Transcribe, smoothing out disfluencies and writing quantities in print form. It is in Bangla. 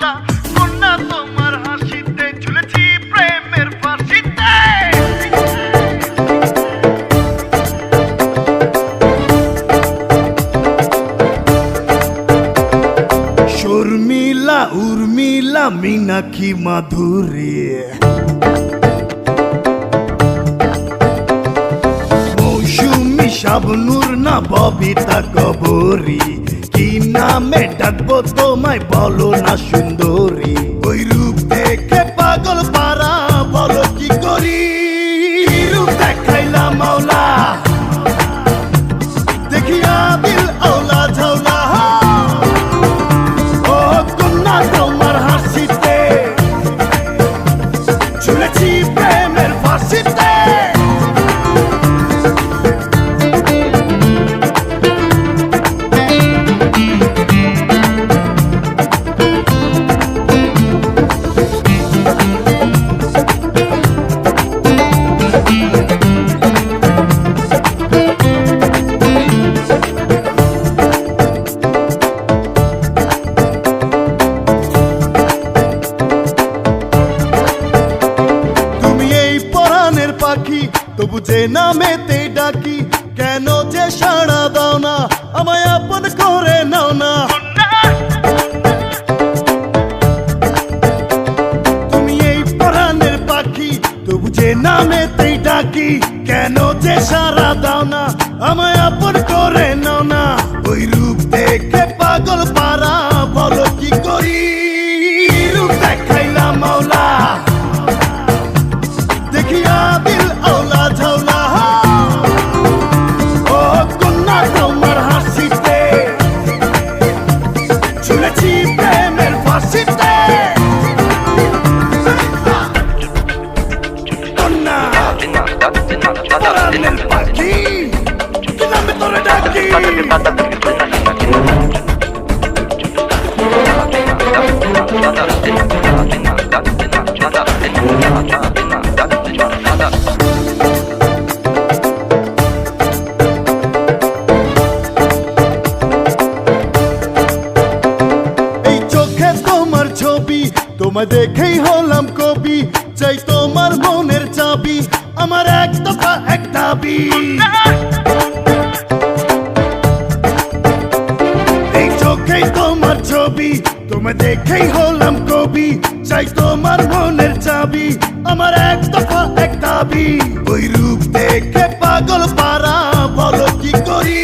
মাওলা কন্যা তোমার হাসিতে ঝুলেছি প্রেমের ফাঁসিতে। শর্মিলা উর্মিলা মীনাক্ষী মাধুরী মৌসুমী শাবনূর না ববিতা কবরী কি নামে ডাকবো তোমায় বলো না সুন্দরী। ওই রূপ দেখে পাগল পারা বলো কি করি। রূপ দেখাইলা মাওলা দেখিয়া দিল আওলা ঝাওলা। ও কন্যা তোমার হাসিতে ঝুলেছি প্রেমের ফাঁসিতে। তবু যে নামেতে ডাকি কেন যে সাড়া দাও না আমায় আপন করে নাও না। তুমি এই পরাণের পাখি তবু যে নামেতে ডাকি কেন যে সাড়া দাও না আমায় আপন করে নাও না। ওই রূপ দেখে পাগল পারা বলো কি করি। রূপ দেখাইলা মাওলা দেখিয়া দিল আওলা ঝাওলা। ও কন্যা তোমার হাসিতে ঝুলেছি প্রেমের ফাঁসিতে। কন্যা পরাণের পাখি কি নামে তোরে ডাকি। তোমায় দেখেই হলাম কবি চাই তোমার মনের চাবি আমার এক দফা এক দাবি। এই চোখেই তোমার ছবি তোমায় দেখেই হলাম কবি চাই তোমার মনের চাবি আমার এক দফা এক দাবি। ওই রূপ দেখে পাগল পারা বলো কি করি।